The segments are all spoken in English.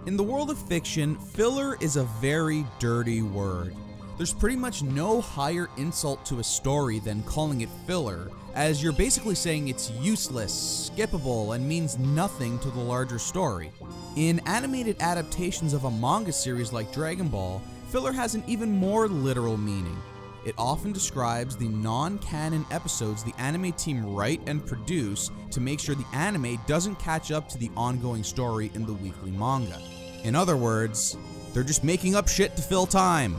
In the world of fiction, filler is a very dirty word. There's pretty much no higher insult to a story than calling it filler, as you're basically saying it's useless, skippable, and means nothing to the larger story. In animated adaptations of a manga series like Dragon Ball, filler has an even more literal meaning. It often describes the non-canon episodes the anime team write and produce to make sure the anime doesn't catch up to the ongoing story in the weekly manga. In other words, they're just making up shit to fill time.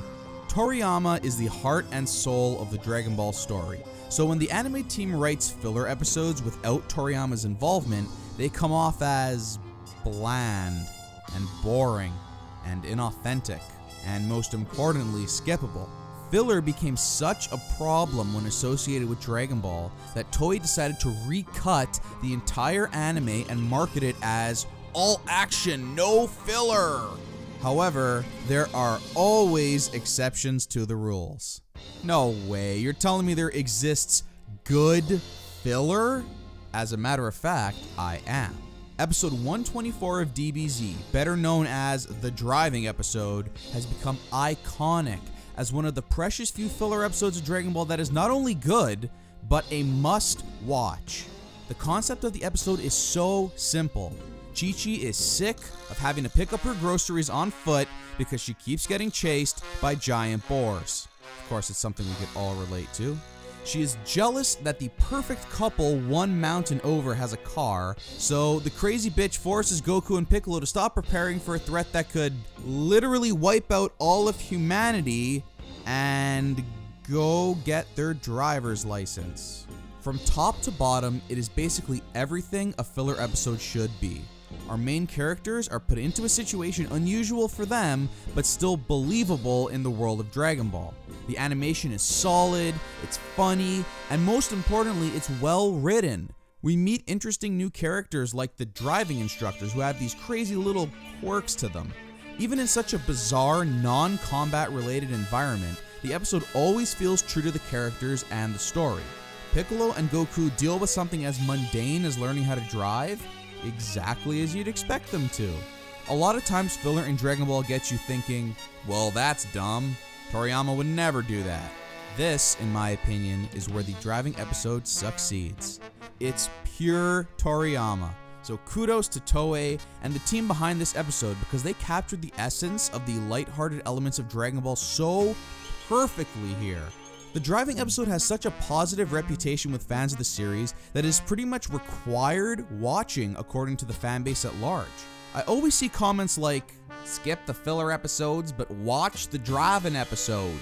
Toriyama is the heart and soul of the Dragon Ball story, so when the anime team writes filler episodes without Toriyama's involvement, they come off as bland and boring and inauthentic, and most importantly, skippable. Filler became such a problem when associated with Dragon Ball that Toei decided to recut the entire anime and market it as all action, no filler. However, there are always exceptions to the rules. No way, you're telling me there exists good filler? As a matter of fact, I am. Episode 124 of DBZ, better known as the driving episode, has become iconic as one of the precious few filler episodes of Dragon Ball that is not only good, but a must-watch. The concept of the episode is so simple. Chi-Chi is sick of having to pick up her groceries on foot because she keeps getting chased by giant boars. Of course, it's something we could all relate to. She is jealous that the perfect couple one mountain over has a car, so the crazy bitch forces Goku and Piccolo to stop preparing for a threat that could literally wipe out all of humanity and go get their driver's license. From top to bottom, it is basically everything a filler episode should be. Our main characters are put into a situation unusual for them, but still believable in the world of Dragon Ball. The animation is solid, it's funny, and most importantly, it's well written. We meet interesting new characters like the driving instructors who have these crazy little quirks to them. Even in such a bizarre, non-combat related environment, the episode always feels true to the characters and the story. Piccolo and Goku deal with something as mundane as learning how to drive, exactly as you'd expect them to. A lot of times filler in Dragon Ball gets you thinking, well, that's dumb. Toriyama would never do that. This, in my opinion, is where the driving episode succeeds. It's pure Toriyama. So kudos to Toei and the team behind this episode because they captured the essence of the lighthearted elements of Dragon Ball so perfectly here. The driving episode has such a positive reputation with fans of the series that it is pretty much required watching according to the fanbase at large. I always see comments like, skip the filler episodes but watch the driving episode,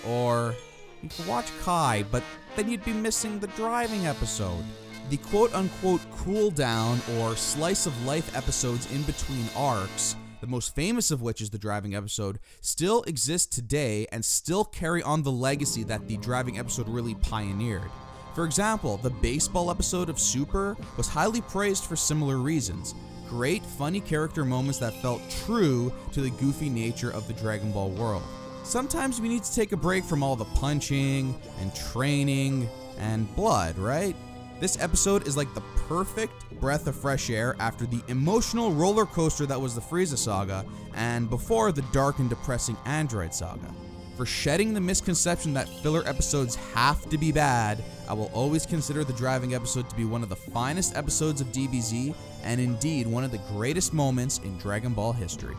or you could watch Kai but then you'd be missing the driving episode. The quote-unquote cool-down or slice-of-life episodes in between arcs, the most famous of which is the driving episode, still exist today and still carry on the legacy that the driving episode really pioneered. For example, the baseball episode of Super was highly praised for similar reasons. Great, funny character moments that felt true to the goofy nature of the Dragon Ball world. Sometimes we need to take a break from all the punching and training and blood, right? This episode is like the perfect breath of fresh air after the emotional roller coaster that was the Frieza saga and before the dark and depressing Android saga. For shedding the misconception that filler episodes have to be bad, I will always consider the driving episode to be one of the finest episodes of DBZ and indeed one of the greatest moments in Dragon Ball history.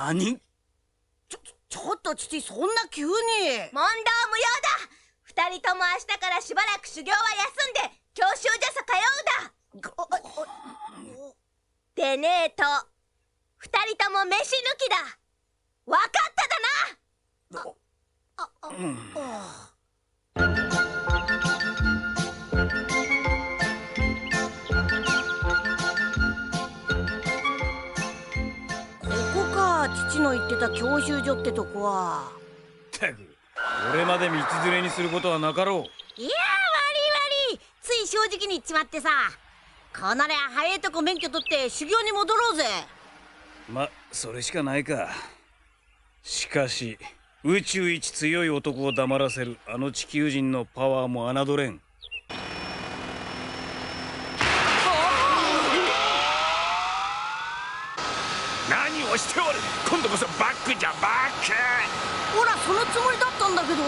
Nani? ちょっと父、そんな急に。問答無用だ。二人とも明日からしばらく修行は休んで教習所さ通うだ。でねえと、二人とも飯抜きだ。わかっただな。父の言ってた教習所ってとこは。ったく、俺まで道連れにすることはなかろう。いや、悪つい正直に言っちまってさ。こなりゃ早いとこ免許取って修行に戻ろうぜ。それしかないか。しかし宇宙一強い男を黙らせるあの地球人のパワーも侮れん。何をしておる。今度こそバックじゃ、バック。ほら、そのつもりだったんだけど。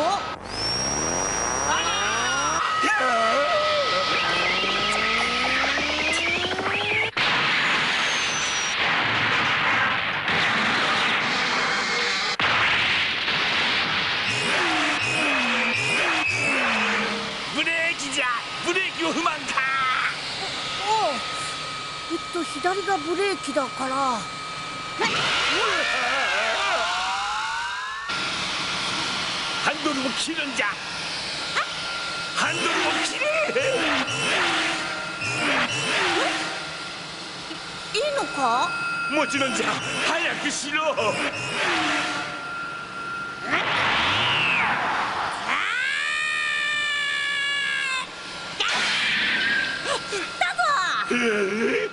ブレーキじゃ。ブレーキを不満か。左がブレーキだから。ハンドルを切るんじゃ。ハンドルを切れ。いいのか。もちろんじゃ。早くしろ。行ったぞ。